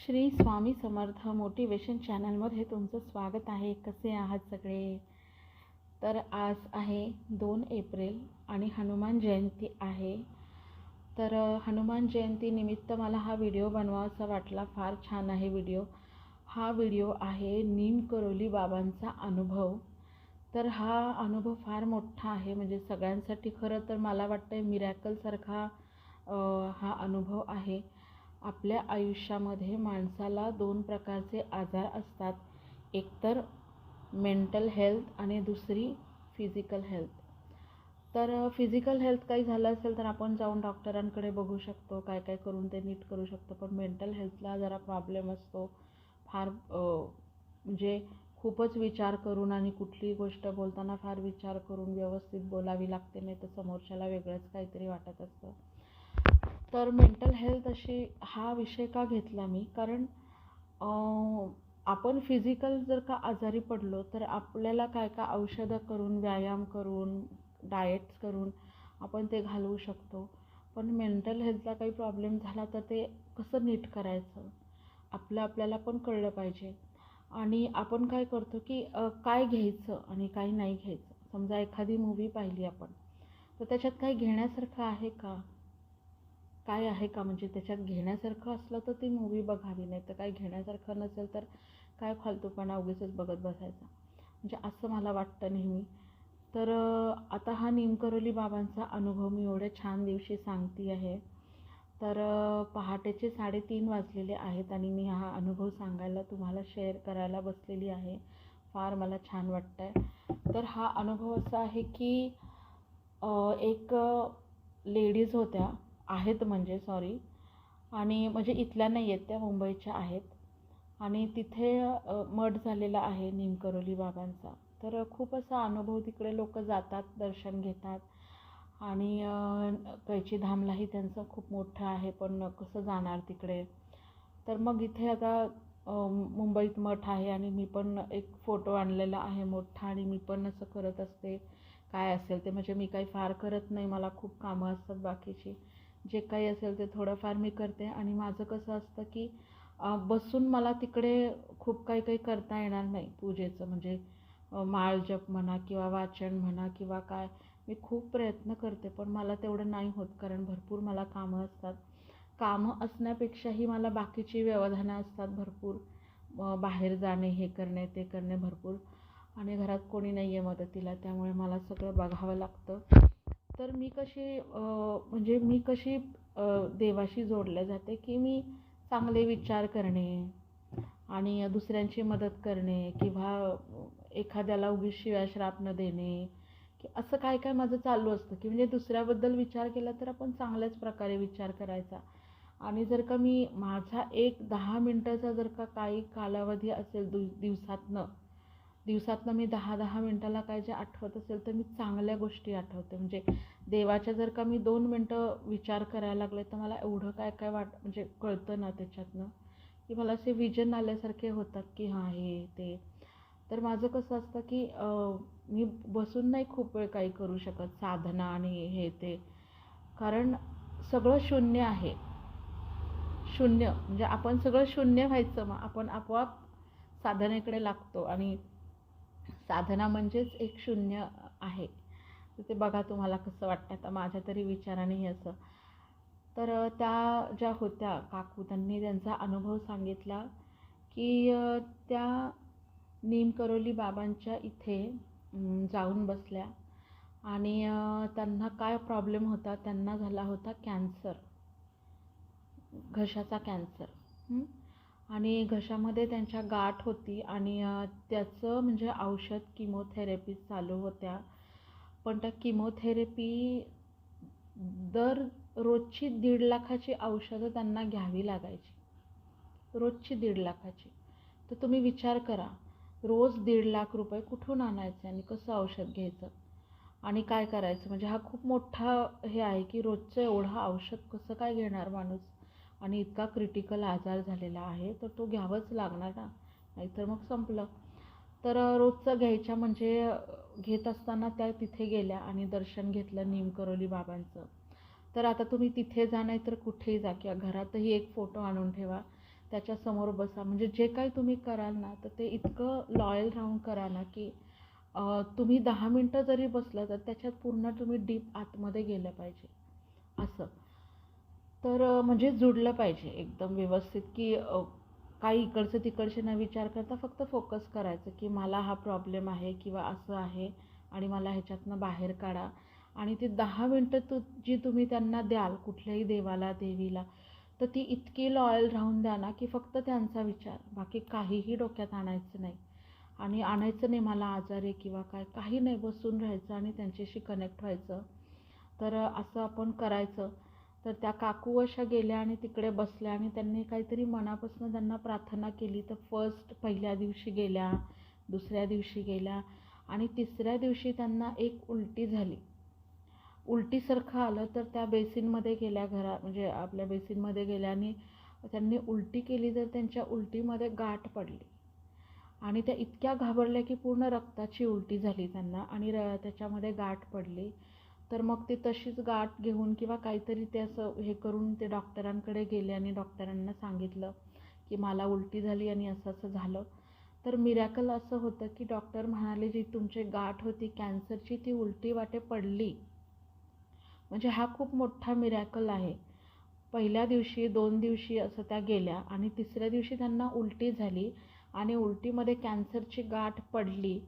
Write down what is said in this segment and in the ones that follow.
Shri Swami Samarth motivation चॅनलमध्ये तुमचं स्वागत आहे. कसे आहात सगळे? तर आज आहे 2 एप्रिल आणि हनुमान जयंती आहे. तर हनुमान जयंतीनिमित्त मला हा व्हिडिओ बनवावासा वाटला. फार छान आहे व्हिडिओ. हा व्हिडिओ आहे नीम करोली बाबांचा अनुभव. तर हा अनुभव फार मोठा आहे, म्हणजे सगळ्यांसाठी खरं तर मला वाटतं मिरॅकलसारखा हा अनुभव आहे. आपल्या आयुष्यामध्ये माणसाला 2 प्रकारचे आजार असतात. एक तर मेंटल हेल्थ आणि दुसरी फिजिकल हेल्थ. तर फिजिकल हेल्थ काही झालं असेल तर आपण जाऊन डॉक्टरांकडे बघू शकतो, काय काय करून ते नीट करू शकतो. पण मेंटल हेल्थला जरा प्रॉब्लेम असतो. फार म्हणजे खूपच विचार करून आणि कुठलीही गोष्ट बोलताना फार विचार करून व्यवस्थित बोलावी लागते, नाही तर समोरच्याला वेगळंच काहीतरी वाटत असतं. तर मेंटल हेल्थ हा विषय का घेतला मी, कारण आपण फिजिकल जर का आजारी पडलो तर आपल्याला काय काय औषधं करून, व्यायाम करून, डाएट्स करून आपण ते घालवू शकतो. पण मेंटल हेल्थला काही प्रॉब्लेम झाला तर ते कसं नीट करायचं आपल्याला पण कळलं पाहिजे. आणि आपण काय करतो की काय घ्यायचं आणि काय नाही घ्यायचं. समजा एखादी मूवी पाहिली आपण, तर त्याच्यात काही घेण्यासारखं आहे का, काय आहे का, म्हणजे त्याच्यात घेण्यासारखं असलं तर ती मूवी बघावी, नाही तर काय घेण्यासारखं नसेल तर काय फालतूपणा उगीचच बघत बसायचा, म्हणजे असं मला वाटतं नेहमी. तर आता हा नीमकरोली बाबांचा अनुभव मी एवढ्या छान दिवशी सांगते आहे. तर पहाटेचे 3:30 वाजलेले आहेत आणि मी हा अनुभव सांगायला तुम्हाला शेअर करायला बसलेली आहे. फार मला छान वाटतं आहे. तर हा अनुभव असा आहे की एक लेडीज होत्या, आहेत म्हणजे सॉरी, आणि म्हणजे इथल्या नाही आहेत, त्या मुंबईच्या आहेत. आणि तिथे मठ झालेला आहे नीमकरोली बाबांचा. तर खूप असा अनुभव, तिकडे लोक जातात, दर्शन घेतात. आणि कैची धामलाही त्यांचं खूप मोठं आहे, पण कसं जाणार तिकडे. तर मग इथे आता मुंबईत मठ आहे आणि मी पण एक फोटो आणलेला आहे मोठा, आणि मी पण असं करत असते काय असेल ते. म्हणजे मी काही फार करत नाही, मला खूप कामं असतात बाकीची. जे काही असेल ते थोडंफार मी करते. आणि माझं कसं असतं की बसून मला तिकडे खूप काही काही करता येणार नाही पूजेचं, म्हणजे माळ जप म्हणा किंवा वाचन म्हणा किंवा काय. मी खूप प्रयत्न करते पण मला तेवढं नाही होत, कारण भरपूर मला कामं असतात. कामं असण्यापेक्षाही मला बाकीची व्यवधानं असतात भरपूर. बाहेर जाणे, हे करणे ते करणे भरपूर, आणि घरात कोणी नाही आहे मदतीला, त्यामुळे मला सगळं बघावं लागतं. तर मी कशी म्हणजे मी कशी देवाशी जोडल्या जाते की मी चांगले विचार करणे आणि दुसऱ्यांची मदत करणे, किंवा एखाद्याला उगीच शिव्याश्राप न देणे, की असं काय काय माझं चालू असतं. की म्हणजे दुसऱ्याबद्दल विचार केला तर आपण चांगल्याच प्रकारे विचार करायचा. आणि जर का मी माझा एक 10 मिनटाचा जर का काही कालावधी असेल दिवसातनं मी 10-10 मिनटाला काय जे आठवत असेल तर मी चांगल्या गोष्टी आठवते. म्हणजे देवाच्या जर का मी 2 मिनटं विचार करायला लागले तर मला एवढं काय काय म्हणजे कळतं ना त्याच्यातनं, की मला असे विजन आल्यासारखे होतात की हां हे ते. तर माझं कसं असतं की मी बसून नाही खूप वेळ काही करू शकत, साधना आणि हे ते, कारण सगळं शून्य आहे. शून्य म्हणजे आपण सगळं शून्य व्हायचं, मग आपण आपोआप साधनेकडे लागतो. आणि साधना म्हणजेच एक शून्य आहे. तर ते बघा तुम्हाला कसं वाटतं. आता माझ्या तरी विचाराने हे असं. तर त्या ज्या होत्या काकू, त्यांनी त्यांचा अनुभव सांगितला की त्या नीमकरोली बाबांच्या इथे जाऊन बसल्या. आणि त्यांना काय प्रॉब्लेम होता, त्यांना झाला होता कॅन्सर, घशाचा कॅन्सर. आणि घशामध्ये त्यांच्या गाठ होती आणि त्याचं म्हणजे औषध, किमोथेरपी चालू होत्या. पण त्या किमोथेरपी रोजची 1.5 लाखाची औषधं त्यांना घ्यावी लागायची, रोजची 1.5 लाखाची. तर तुम्ही विचार करा, रोज 1.5 लाख रुपये कुठून आणायचे आणि कसं औषध घ्यायचं आणि काय करायचं. म्हणजे हा खूप मोठा हे आहे की रोजचं एवढं औषध कसं काय घेणार माणूस. आणि इतका क्रिटिकल आजार झालेला आहे तर तो घ्यावंच लागणार ना, नाहीतर मग संपलं. तर रोजचं घ्यायच्या, म्हणजे घेत असताना त्या तिथे गेल्या आणि दर्शन घेतलं नीमकरोली बाबांचं. तर आता तुम्ही तिथे जा, नाही तर कुठेही जा, किंवा घरातही एक फोटो आणून ठेवा. त्याच्यासमोर बसा. म्हणजे जे काही तुम्ही कराल ना तर ते इतकं लॉयल राहून करा ना की तुम्ही 10 मिनटं जरी बसला तर त्याच्यात पूर्ण तुम्ही डीप आतमध्ये गेलं पाहिजे असं. तर म्हणजे जुडलं पाहिजे एकदम व्यवस्थित की काही इकडचं तिकडचे न विचार करता फक्त फोकस करायचं की मला हा प्रॉब्लेम आहे किंवा असं आहे आणि मला ह्याच्यातनं बाहेर काढा. आणि ती 10 मिनटं जी तुम्ही त्यांना द्याल कुठल्याही देवाला देवीला तर ती इतकी लॉयल राहून द्या ना की फक्त त्यांचा विचार, बाकी काहीही डोक्यात आणायचं नाही. आणि आणायचं नाही मला आजार आहे किंवा काय, काही नाही, बसून राहायचं आणि त्यांच्याशी कनेक्ट व्हायचं. तर असं आपण करायचं. तर त्या काकू अशा गेल्या आणि तिकडे बसल्या आणि त्यांनी काहीतरी मनापासून त्यांना प्रार्थना केली. तर पहिल्या दिवशी गेल्या, दुसऱ्या दिवशी गेल्या आणि तिसऱ्या दिवशी त्यांना एक उलटी झाली. उलटीसारखं आलं तर त्या बेसिनमध्ये गेल्या, म्हणजे आपल्या बेसिनमध्ये गेल्या आणि त्यांनी उलटी केली. तर त्यांच्या उलटीमध्ये गाठ पडली आणि त्या इतक्या घाबरल्या की पूर्ण रक्ताची उलटी झाली त्यांना आणि त्याच्यामध्ये गाठ पडली. तर मग ते तशीच गाठ घेऊन किंवा काहीतरी ते असं हे करून ते डॉक्टरांकडे गेले आणि डॉक्टरांना सांगितलं की मला उलटी झाली आणि असं असं झालं. तर मिरॅकल असं होतं की डॉक्टर म्हणाले जी तुमची गाठ होती कॅन्सरची ती उलटी वाटे पडली. म्हणजे हा खूप मोठा मिरॅकल आहे. पहिल्या दिवशी 2 दिवशी असं त्या गेल्या आणि तिसऱ्या दिवशी त्यांना उलटी झाली आणि उलटीमध्ये कॅन्सरची गाठ पडली.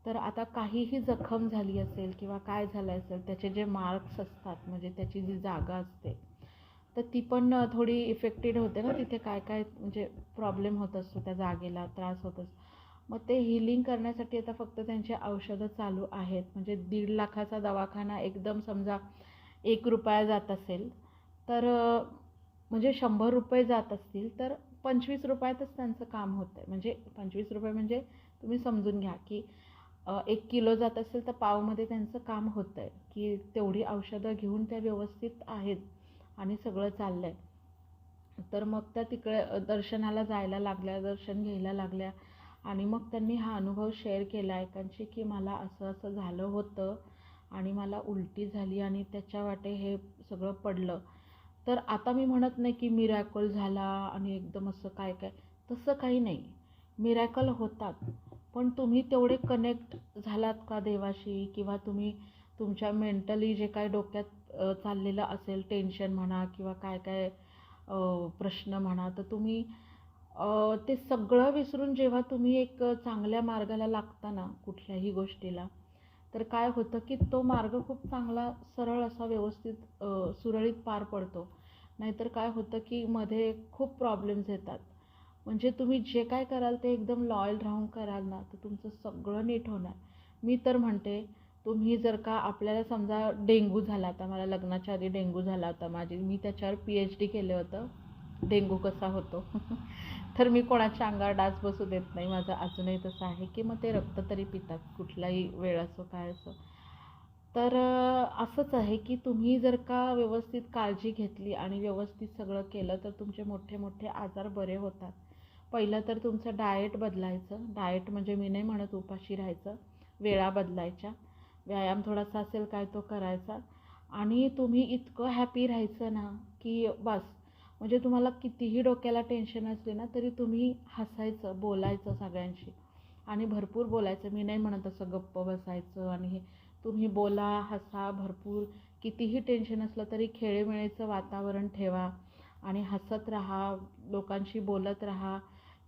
तर आता काहीही जखम झाली असेल किंवा काय झालं असेल त्याचे जे मार्क्स असतात म्हणजे त्याची जी जागा असते तर ती पण थोडी इफेक्टेड होते ना, तिथे काय काय म्हणजे प्रॉब्लेम होत असतो, त्या जागेला त्रास होत असतो. मग ते हिलिंग करण्यासाठी आता फक्त त्यांची औषधं चालू आहेत. म्हणजे 1.5 लाखाचा दवाखाना एकदम समजा 1 रुपया जात असेल तर म्हणजे 100 रुपये जात असतील तर 25 रुपयातच त्यांचं काम होतं आहे. म्हणजे 25 रुपये म्हणजे तुम्ही समजून घ्या की 1 किलो जात असेल तर पावमध्ये त्यांचं काम होतं आहे की तेवढी औषधं घेऊन त्या व्यवस्थित आहेत आणि सगळं चाललं आहे. तर मग त्या तिकडे दर्शनाला जायला लागल्या, दर्शन घ्यायला लागल्या आणि मग त्यांनी हा अनुभव शेअर केला एकांशी की मला असं असं झालं होतं आणि मला उलटी झाली आणि त्याच्या वाटे हे सगळं पडलं. तर आता मी म्हणत नाही की मिरॅकल झाला आणि एकदम असं काय काय, तसं काही नाही. मिरॅकल होतात पण तुम्ही तेवढे कनेक्ट झालात का देवाशी किंवा तुम्ही तुमच्या मेंटली जे काय डोक्यात चाललेलं असेल टेन्शन म्हणा किंवा काय काय प्रश्न म्हणा तर तुम्ही ते सगळं विसरून जेव्हा तुम्ही एक चांगल्या मार्गाला लागता ना कुठल्याही गोष्टीला तर काय होतं की तो मार्ग खूप चांगला सरळ असा व्यवस्थित सुरळीत पार पडतो. नाहीतर काय होतं की मध्ये खूप प्रॉब्लेम्स येतात. म्हणजे तुम्ही जे काय कराल ते एकदम लॉयल राहून कराल ना तर तुमचं सगळं नीट होणार. मी तर म्हणते तुम्ही जर का आपल्याला समजा डेंग्यू झाला, आता मला लग्नाच्या आधी डेंग्यू झाला होता, मी त्याच्यावर PhD केलं होतं डेंग्यू कसा होतो. तर मी कोणाच्या अंगावर डास बसू देत नाही. माझं अजूनही तसं आहे की मग ते रक्त तरी पितात कुठलाही वेळ असो काय असो. तर असंच आहे की तुम्ही जर का व्यवस्थित काळजी घेतली आणि व्यवस्थित सगळं केलं तर तुमचे मोठे मोठे आजार बरे होतात. पहिलं तर तुमचं डाएट बदलायचं. डाएट म्हणजे मी नाही म्हणत उपाशी राहायचं, वेळा बदलायच्या, व्यायाम थोडासा असेल काय तो करायचा आणि तुम्ही इतकं हॅपी राहायचं ना की बस. म्हणजे तुम्हाला कितीही डोक्याला टेन्शन असले ना तरी तुम्ही हसायचं, बोलायचं सगळ्यांशी आणि भरपूर बोलायचं. मी नाही म्हणत असं गप्प बसायचं आणि हे, तुम्ही बोला, हसा भरपूर. कितीही टेन्शन असलं तरी खेळीमेळीचं वातावरण ठेवा आणि हसत राहा, लोकांशी बोलत राहा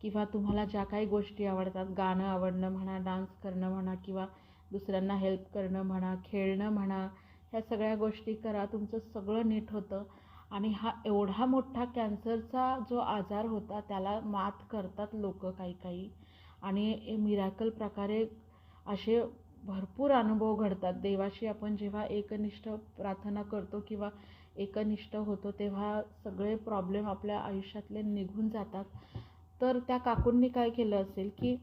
किंवा तुम्हाला ज्या काही गोष्टी आवडतात, गाणं आवडणं म्हणा, डान्स करणं म्हणा किंवा दुसऱ्यांना हेल्प करणं म्हणा, खेळणं म्हणा, ह्या सगळ्या गोष्टी करा. तुमचं सगळं नीट होतं आणि हा एवढा मोठा कॅन्सरचा जो आजार होता त्याला मात करतात लोक काही काही आणि मिरॅकल प्रकारे असे भरपूर अनुभव घडतात. देवाशी आपण जेव्हा एकनिष्ठ प्रार्थना करतो किंवा एकनिष्ठ होतो तेव्हा सगळे प्रॉब्लेम आपल्या आयुष्यातले निघून जातात. तर त्या काकूंनी काय केलं असेल की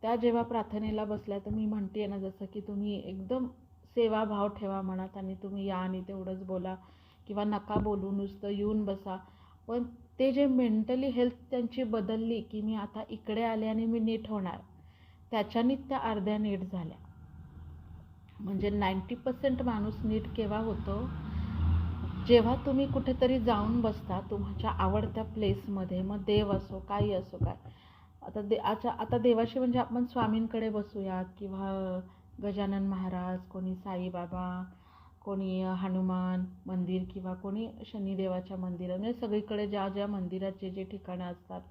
त्या जेव्हा प्रार्थनेला बसल्या तर मी म्हणते ना जसं की तुम्ही एकदम सेवाभाव ठेवा मनात आणि तुम्ही या आणि तेवढंच बोला किंवा नका बोलू, नुसतं येऊन बसा. पण ते जे मेंटली हेल्थ त्यांची बदलली की मी आता इकडे आले आणि मी नीट होणार, त्याच्यानीच त्या अर्ध्या नीट झाल्या. म्हणजे 90% माणूस नीट केव्हा होतो जेव्हा तुम्ही कुठेतरी जाऊन बसता तुमच्या आवडत्या प्लेसमध्ये, मग देव असो काही असो काय, आता देवाशी म्हणजे आपण स्वामींकडे बसूयात किंवा गजानन महाराज, कोणी साईबाबा, कोणी हनुमान मंदिर किंवा कोणी शनिदेवाच्या मंदिरात, म्हणजे सगळीकडे ज्या ज्या मंदिरात जे जे ठिकाणं असतात.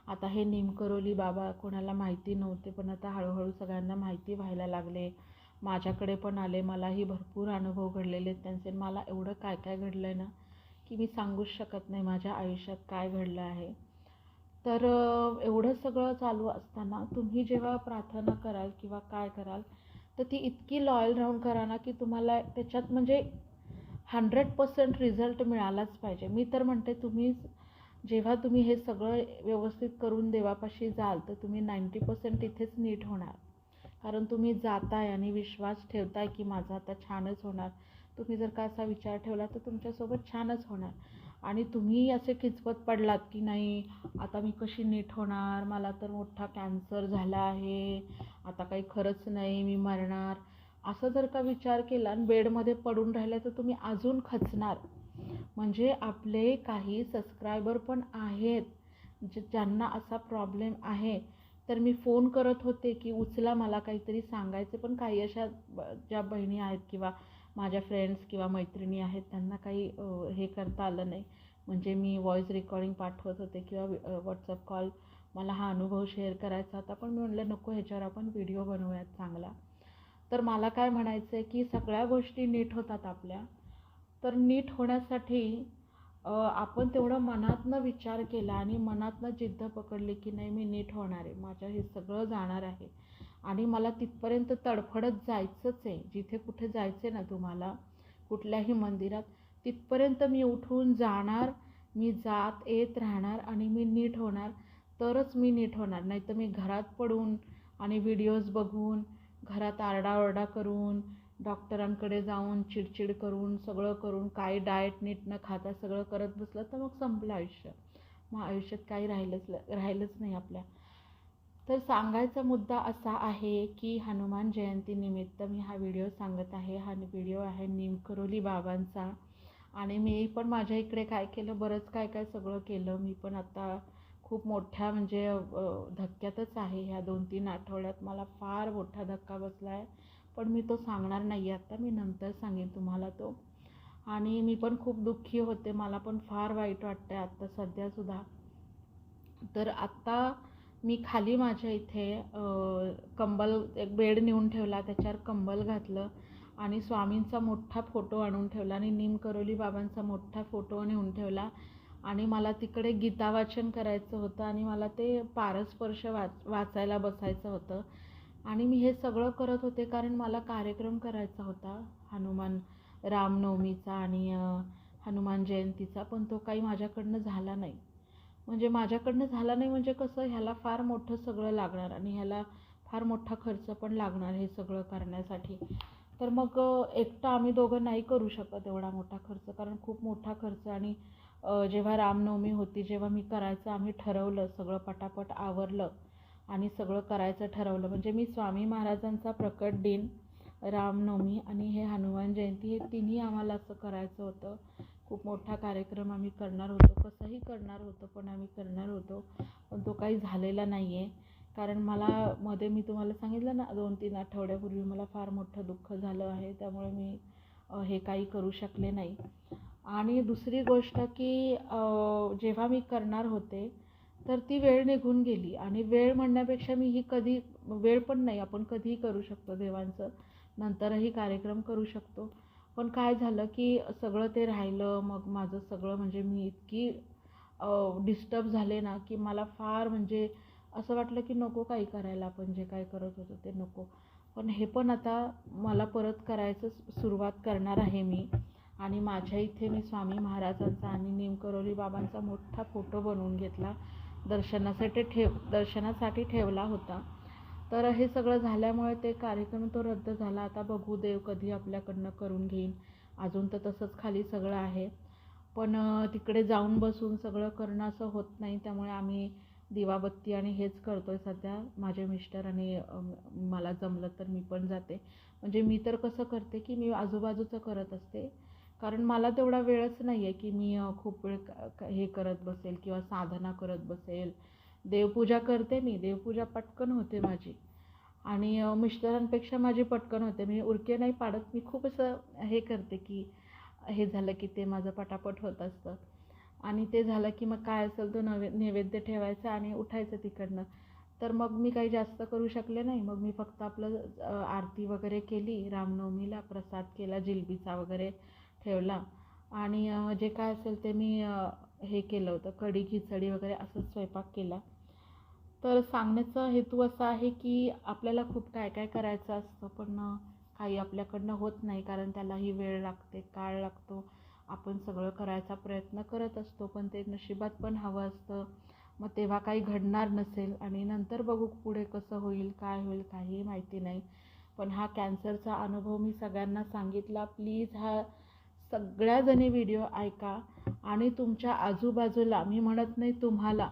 आता हे निमकरोली बाबा कोणाला माहिती नव्हते, पण आता हळूहळू सगळ्यांना माहिती व्हायला लागले. माझ्याकडे पण आले, मलाही भरपूर अनुभव घडलेले आहेत त्यांचे. मला एवढं काय काय घडलं आहे ना की मी सांगूच शकत नाही माझ्या आयुष्यात काय घडलं आहे. तर एवढं सगळं चालू असताना तुम्ही जेव्हा प्रार्थना कराल किंवा काय कराल, तर ती इतकी लॉयल राहून करा ना की तुम्हाला त्याच्यात म्हणजे 100% रिझल्ट मिळालाच पाहिजे. मी तर म्हणते जेव्हा तुम्ही हे सगळं व्यवस्थित करून देवापाशी जाल तर तुम्ही 90% तिथेच नीट होणार. कारण तुम्ही जाताय आणि विश्वास ठेवताय की माझं आता छानच होणार. तुम्ही जर का असा विचार ठेवला तर तुमच्यासोबत छानच होणार. आणि तुम्ही असे खिचवत पडलात की नाही आता मी कशी नीट होणार, मला तर मोठा कॅन्सर झाला आहे, आता काही खरंच नाही, मी मरणार, असं जर का विचार केला आणि बेडमध्ये पडून राहिले तर तुम्ही अजून खचणार. म्हणजे आपले काही सबस्क्रायबर पण आहेत ज्यांना असा प्रॉब्लेम आहे. तर मी फोन करत होते की उचला, मला काहीतरी सांगायचं, पण काही अशा ज्या बहिणी आहेत किंवा माझ्या फ्रेंड्स किंवा मैत्रिणी आहेत त्यांना काही हे करता आलं नाही. म्हणजे मी व्हॉईस रेकॉर्डिंग पाठवत होते किंवा व्हॉट्सअप कॉल, मला हा अनुभव शेअर करायचा होता, पण मी म्हटलं नको, ह्याच्यावर आपण व्हिडिओ बनवूयात चांगला. तर मला काय म्हणायचं आहे की सगळ्या गोष्टी नीट होतात आपल्या. तर नीट होण्यासाठी आपण तेवढं मनातनं विचार केला आणि मनातनं जिद्द पकडली की नाही मी नीट होणार आहे, माझं हे सगळं जाणार आहे आणि मला तिथपर्यंत तडफडत जायचंच आहे. जिथे कुठे जायचं आहे ना तुम्हाला, कुठल्याही मंदिरात, तिथपर्यंत मी उठून जाणार, मी जात येत राहणार आणि मी नीट होणार. तरच मी नीट होणार. नाही तर मी घरात पडून आणि व्हिडिओज बघून, घरात आरडाओरडा करून, डॉक्टरांकडे जाऊन चिडचिड करून, सगळं करून, काही डाएट नीट न खाता सगळं करत बसलं तर मग संपलं आयुष्य. मग आयुष्यात काही राहिलंच नाही आपल्या. तर सांगायचा मुद्दा असा आहे की हनुमान जयंतीनिमित्त मी हा व्हिडिओ सांगत आहे. हा व्हिडिओ आहे निमकरोली बाबांचा. आणि मी पण माझ्या इकडे काय केलं, बरंच काय काय सगळं केलं. मी पण आता खूप मोठ्या म्हणजे धक्क्यातच आहे. ह्या 2-3 आठवड्यात मला फार मोठा धक्का बसला आहे, पण मी तो सांगणार नाही आता, मी नंतर सांगेन तुम्हाला तो. आणि मी पण खूप दुःखी होते, मला पण फार वाईट वाटतं आहे आत्ता सध्यासुद्धा. तर आत्ता मी खाली माझ्या इथे कंबल, एक बेड नेऊन ठेवला, त्याच्यावर कंबल घातलं आणि स्वामींचा मोठा फोटो आणून ठेवला आणि निमकरोली बाबांचा मोठा फोटो नेऊन ठेवला. आणि मला तिकडे गीता वाचन करायचं होतं आणि मला ते पारस्पर्श वाचायला बसायचं होतं. आणि मी हे सगळं करत होते कारण मला कार्यक्रम करायचा होता हनुमान रामनवमीचा आणि हनुमान जयंतीचा, पण तो काही माझ्याकडनं झाला नाही. म्हणजे कसं, ह्याला फार मोठं सगळं लागणार आणि ह्याला फार मोठा खर्च पण लागणार हे सगळं करण्यासाठी. तर मग एकटं आम्ही दोघं नाही करू शकत एवढा मोठा खर्च, कारण खूप मोठा खर्च. आणि जेव्हा रामनवमी होती, जेव्हा मी करायचं आम्ही ठरवलं, सगळं पटापट आवरलं आणि सगळं करायचं ठरवलं. म्हणजे मी स्वामी महाराजांचा प्रकट दिन, रामनवमी आणि हे हनुमान जयंती, हे तिन्ही आम्हाला असं करायचं होतं. खूप मोठा कार्यक्रम आम्ही करणार होतो, कसंही करणार होतो, पण आम्ही करणार होतो. पण तो काही झालेला नाही आहे. कारण मला मध्ये मी तुम्हाला सांगितलं ना 2-3 आठवड्यापूर्वी मला फार मोठं दुःख झालं आहे, त्यामुळे मी हे काही करू शकले नाही. आणि दुसरी गोष्ट की जेव्हा मी करणार होते तर ती वेळ निघून गेली. आणि वेळ म्हणण्यापेक्षा मी ही कधी, वेळ पण नाही, आपण कधीही करू शकतो देवांचं, नंतरही कार्यक्रम करू शकतो. पण काय झालं की सगळं ते राहिलं. मग माझं सगळं म्हणजे मी इतकी डिस्टर्ब झाले ना की मला फार म्हणजे असं वाटलं की नको काही करायला, आपण जे काय करत होतो ते नको. पण हे पण आता मला परत करायचं सुरुवात करणार आहे मी. आणि माझ्या इथे मी स्वामी महाराजांचा आणि निमकरोली बाबांचा मोठा फोटो बनवून घेतला, दर्शनासाठी ठेवला होता. तर हे सगळं झाल्यामुळे ते कार्यक्रम तो रद्द झाला. आता बघू देव कधी आपल्याकडनं करून घेईन. अजून तर तसंच खाली सगळं आहे, पण तिकडे जाऊन बसून सगळं करणं असं होत नाही. त्यामुळे आम्ही दिवाबत्ती आणि हेच करतो आहे सध्या, माझे मिस्टर. आणि मला जमलं तर मी पण जाते. म्हणजे मी तर कसं करते की मी आजूबाजूचं करत असते, कारण मला तेवढा वेळच नाही आहे की मी खूप वेळ हे करत बसेल किंवा साधना करत बसेल. देवपूजा करते मी, देवपूजा पटकन होते माझी आणि मिस्टरांपेक्षा माझी पटकन होते. मी उरके नाही पाडत. मी खूप असं हे करते की हे झालं की ते माझं पटापट होत असतं आणि ते झालं की मग काय असेल तो नैवेद्य ठेवायचा आणि उठायचं तिकडनं. तर मग मी काही जास्त करू शकले नाही. मग मी फक्त आपलं आरती वगैरे केली, रामनवमीला प्रसाद केला, जिलबीचा वगैरे ठेवला आणि जे काय असेल ते मी हे केलं होतं, कढी खिचडी वगैरे असंच स्वयंपाक केला. तर सांगण्याचा हेतू असा आहे की आपल्याला खूप काय काय करायचं असतं, पण काही आपल्याकडनं होत नाही कारण त्यालाही वेळ लागते, काळ लागतो. आपण सगळं करायचा प्रयत्न करत असतो, पण ते नशिबात पण हवं असतं. मग तेव्हा काही घडणार नसेल आणि नंतर बघू पुढे कसं होईल, काय होईल, काहीही माहिती नाही. पण हा कॅन्सरचा अनुभव मी सगळ्यांना सांगितला. प्लीज हा सगळ्याजणी व्हिडिओ ऐका आणि तुमच्या आजूबाजूला, मी म्हणत नाही तुम्हाला,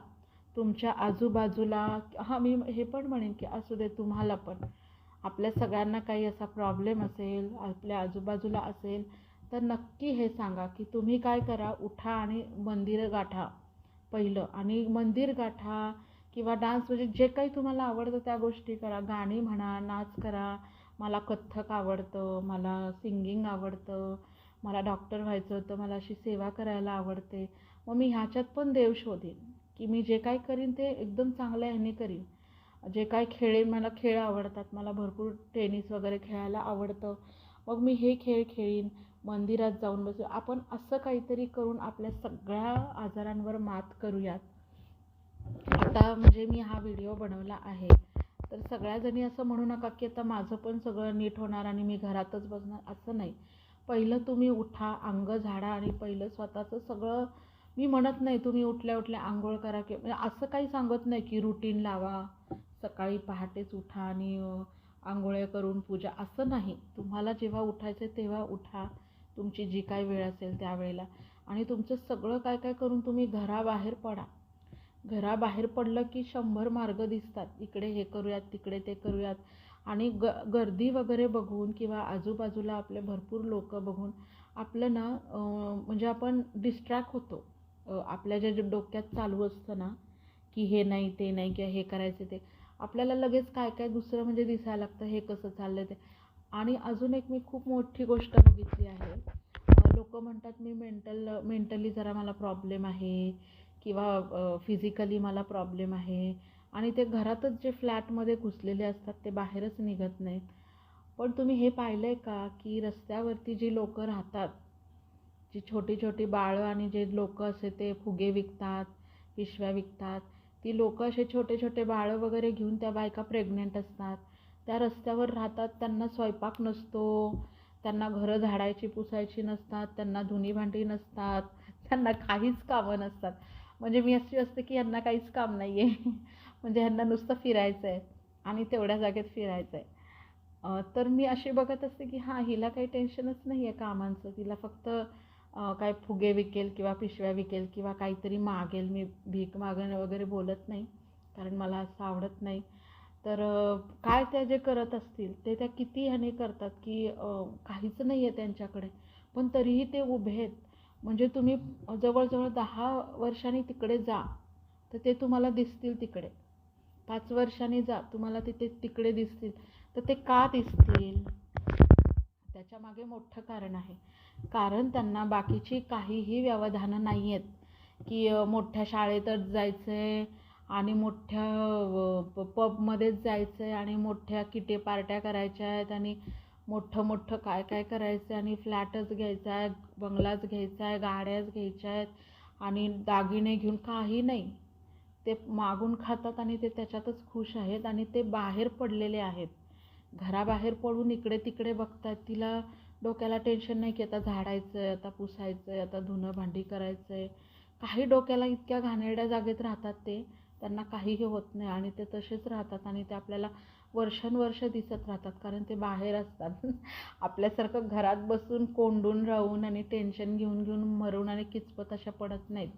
तुमच्या आजूबाजूला, हां मी हे पण म्हणेन की असू दे तुम्हाला पण, आपल्या सगळ्यांना काही असा प्रॉब्लेम असेल, आपल्या आजूबाजूला असेल, तर नक्की हे सांगा की तुम्ही काय करा, उठा आणि मंदिर गाठा पहिलं. आणि मंदिर गाठा किंवा डान्स, म्हणजे जे काही तुम्हाला आवडतं त्या गोष्टी करा. गाणी म्हणा, नाच करा. मला कथ्थक आवडतं, मला सिंगिंग आवडतं, मला डॉक्टर व्हायचं होतं, मला अशी सेवा करायला आवडते. मग मी ह्याच्यात पण देव शोधेन की मी जे काय करीन ते एकदम चांगल्या ह्याने करीन. जे काय खेळेन, मला खेळ आवडतात, मला भरपूर टेनिस वगैरे खेळायला आवडतं, मग मी हे खेळ खेळीन. मंदिरात जाऊन बसू. आपण असं काहीतरी करून आपल्या सगळ्या आजारांवर मात करूयात. आता म्हणजे मी हा व्हिडिओ बनवला आहे तर सगळ्याजणी असं म्हणू नका की आता माझं पण सगळं नीट होणार आणि मी घरातच बसणार, असं नाही. पहिलं तुम्ही उठा, अंग झाडा आणि पहिलं स्वतःचं सगळं, मी म्हणत नाही तुम्ही उठल्या उठल्या आंघोळ करा की म्हणजे असं काही सांगत नाही की रुटीन लावा, सकाळी पहाटेच उठा आणि आंघोळ्या करून पूजा, असं नाही. तुम्हाला जेव्हा उठायचं तेव्हा उठा, तुमची जी काय वेळ असेल त्यावेळेला, आणि तुमचं सगळं काय काय करून तुम्ही घराबाहेर पडा. घराबाहेर पडलं की 100 मार्ग दिसतात, इकडे हे करूयात, तिकडे ते करूयात. आणि गर्दी वगैरे बघून किंवा आजूबाजूला आपले भरपूर लोक बघून आपलं ना म्हणजे आपण डिस्ट्रॅक्ट होतो. आपल्या जे डोक्यात चालू असतं ना की हे नाही, ते नाही, किंवा हे करायचं ते, आपल्याला लगेच काय काय दुसरं म्हणजे दिसायला लागतं, हे कसं चाललं ते. आणि अजून एक मी खूप मोठी गोष्ट बघितली आहे. लोक म्हणतात मी मेंटली जरा मला प्रॉब्लेम आहे किंवा फिजिकली मला प्रॉब्लेम आहे, आणि ते घरातच जे फ्लॅटमध्ये घुसलेले असतात ते बाहेरच निघत नाहीत. पण तुम्ही हे पाहिलं आहे का की रस्त्यावरती जी लोकं राहतात, जी छोटी छोटी बाळं आणि जे लोक असे ते फुगे विकतात, पिशव्या विकतात, ती लोक असे छोटे छोटे बाळं वगैरे घेऊन, त्या बायका प्रेग्नेंट असतात, त्या रस्त्यावर राहतात. त्यांना स्वयंपाक नसतो, त्यांना घरं झाडायची पुसायची नसतात, त्यांना धुणी भांडी नसतात, त्यांना काहीच कामं नसतात. म्हणजे मी अशी असते की यांना काहीच काम नाही आहे म्हणजे ह्यांना नुसतं फिरायचं आहे आणि तेवढ्या जागेत फिरायचं आहे. तर मी अशी बघत असते की हां, हिला काही टेन्शनच नाही आहे कामांचं, तिला फक्त काय फुगे विकेल किंवा पिशव्या विकेल किंवा काहीतरी मागेल. मी भीक मागणं वगैरे बोलत नाही कारण मला असं आवडत नाही. तर काय त्या जे करत असतील ते त्या किती ह्याने करतात की काहीच नाही आहे त्यांच्याकडे, पण तरीही ते उभे आहेत. म्हणजे तुम्ही जवळजवळ 10 वर्षांनी तिकडे जा तर ते तुम्हाला दिसतील तिकडे. 5 वर्षांनी जा, तुम्हाला तिकडे दिसतील. तर ते का दिसतील? त्याच्यामागे मोठं कारण आहे. कारण त्यांना बाकीची काहीही व्यवधानं नाही आहेत की मोठ्या शाळेतच जायचं आहे आणि मोठ्या पबमध्येच जायचं आहे आणि मोठ्या किटी पार्ट्या करायच्या आहेत आणि मोठं मोठं काय काय करायचं आहे आणि फ्लॅटच घ्यायचा आहे, बंगलाच घ्यायचा आहे, गाड्याच घ्यायच्या आहेत आणि दागिने घेऊन, काही नाही. ते मागून खातात आणि ते त्याच्यातच खुश आहेत आणि ते बाहेर पडलेले आहेत. घराबाहेर पडून इकडे तिकडे बघतात. तिला डोक्याला टेन्शन नाही की आता झाडायचं आहे, आता पुसायचं आहे, आता धुणं भांडी करायचं आहे. काही डोक्याला, इतक्या घाणेरड्या जागेत राहतात ते, त्यांना काहीही होत नाही आणि ते तसेच राहतात आणि ते आपल्याला वर्षानुवर्ष दिसत राहतात कारण ते बाहेर असतात आपल्यासारखं घरात बसून कोंडून राहून आणि टेन्शन घेऊन घेऊन मरून आणि किचपत अशा पडत नाहीत.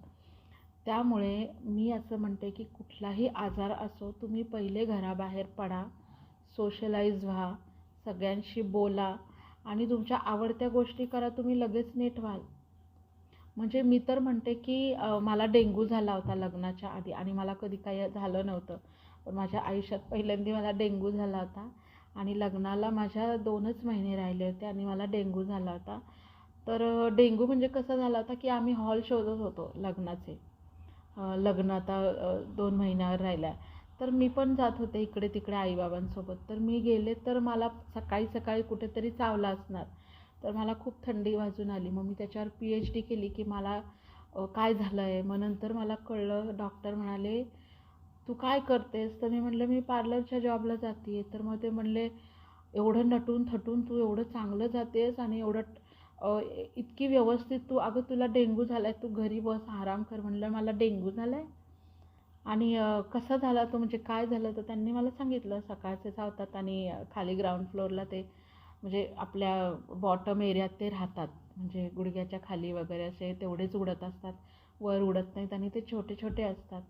त्यामुळे मी असं म्हणते की कुठलाही आजार असो, तुम्ही पहिले घराबाहेर पडा, सोशलाइज व्हा, सगळ्यांशी बोला आणि तुमच्या आवडत्या गोष्टी करा, तुम्ही लगेच नीट व्हाल. म्हणजे मी तर म्हणते की मला डेंग्यू झाला होता लग्नाच्या आधी आणि मला कधी काही झालं नव्हतं. पण माझ्या आयुष्यात पहिल्यांदा मला डेंग्यू झाला होता आणि लग्नाला माझ्या 2च महिने राहिले होते आणि मला डेंग्यू झाला होता. तर डेंग्यू म्हणजे कसं झाला होता की आम्ही हॉल शोधत होतो लग्नाचे. लग्न आता 2 महिन्यावर राहिलं तर मी पण जात होते इकडे तिकडे आईबाबांसोबत. तर मी गेले तर मला सकाळी सकाळी कुठेतरी चावलं असणार. तर मला खूप थंडी वाजून आली. मग मी त्याच्यावर PhD केली की मला काय झालं आहे. मग नंतर मला कळलं, डॉक्टर म्हणाले तू काय करतेस? तर मी म्हटलं मी पार्लरच्या जॉबला जाते आहे. तर मग ते म्हणले एवढं नटून थटून तू एवढं चांगलं जातेस आणि एवढं इतकी व्यवस्थित तू, अगं तुला डेंग्यू झाला आहे, तू घरी बस आराम कर. म्हणलं मला डेंग्यू झाला आहे आणि कसं झाला तो, म्हणजे काय झालं. तर त्यांनी मला सांगितलं सकाळचे चावतात आणि खाली ग्राउंड फ्लोअरला ते म्हणजे आपल्या बॉटम एरियात ते राहतात, म्हणजे गुडघ्याच्या खाली वगैरे असे तेवढेच उडत असतात, वर उडत नाहीत आणि ते छोटे छोटे असतात.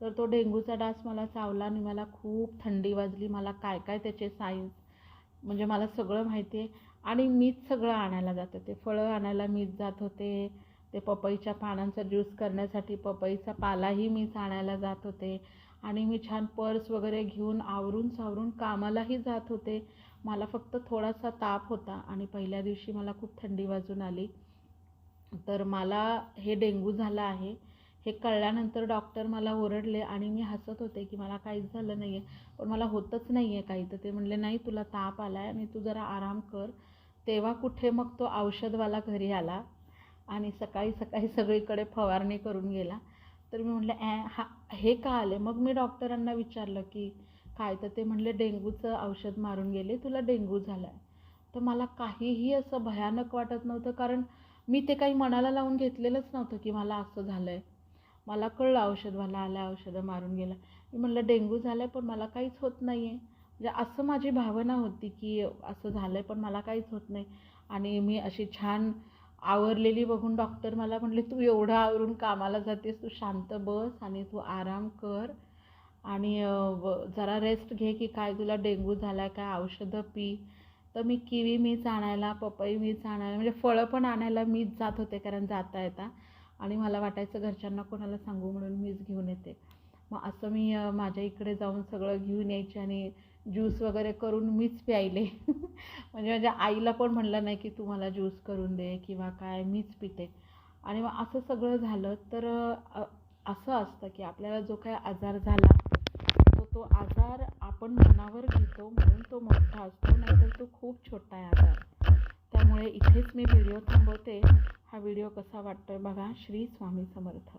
तर तो डेंग्यूचा डास मला चावला आणि मला खूप थंडी वाजली. मला काय काय त्याचे साईन्स म्हणजे मला सगळं माहिती आहे. आणि मीच सगळं आणायला जात होते, फळं आणायला मीच जात होते, ते पपईच्या पानांचा ज्यूस करण्यासाठी पपईचा पालाही मीच आणायला जात होते आणि मी छान पर्स वगैरे घेऊन आवरून सावरून कामालाही जात होते. मला फक्त थोडासा ताप होता आणि पहिल्या दिवशी मला खूप थंडी वाजून आली. तर मला हे डेंग्यू झाला आहे हे कळल्यानंतर डॉक्टर मला ओरडले आणि मी हसत होते की मला काहीच झालं नाही आहे, पण मला होतच नाही आहे काही. तर ते म्हणले नाही तुला ताप आला आहे आणि तू जरा आराम कर. तेव्हा कुठे मग तो औषधवाला घरी आला आणि सकाळी सकाळी सगळीकडे फवारणी करून गेला. तर मी म्हटलं हे का आले. मग मी डॉक्टरांना विचारलं की काय. तर ते म्हणले डेंग्यूचं औषध मारून गेले, तुला डेंग्यू झाला आहे. तर मला काहीही असं भयानक वाटत नव्हतं, कारण मी ते काही मनाला लावून घेतलेलंच नव्हतं की मला असं झालं आहे. मला कळलं औषधवाला आला, औषधं मारून गेला. मी म्हटलं डेंग्यू झालं आहे पण मला काहीच होत नाही आहे. म्हणजे असं माझी भावना होती की असं झालं आहे पण मला काहीच होत नाही. आणि मी अशी छान आवरलेली बघून डॉक्टर मला म्हटले तू एवढं आवरून कामाला जातेस, तू शांत बस आणि तू आराम कर आणि जरा रेस्ट घे की काय तुला डेंग्यू झाला आहे, काय औषधं पी. तर मी किवी मीच आणायला, पपई मीच आणायला, म्हणजे फळं पण आणायला मीच जात होते कारण जाता येता. आणि मला वाटायचं घरच्यांना कोणाला सांगू म्हणून मीच घेऊन येते. मग असं मी माझ्या इकडे जाऊन सगळं घेऊन यायचे आणि ज्यूस वगैरे करून मीच प्यायले. म्हणजे माझ्या आईला पण म्हणलं नाही की तू मला ज्यूस करून दे किंवा काय, मीच पिते. आणि मग असं सगळं झालं. तर असं असतं की आपल्याला जो काही आजार झाला तो आजार आपण मनावर घेतो म्हणून तो मोठा असतो, नाहीतर तो खूप छोटा आहे आजार. त्यामुळे इथेच मी व्हिडिओ थांबवते. हा व्हिडिओ कसा वाटतोय बघा. श्री स्वामी समर्थ.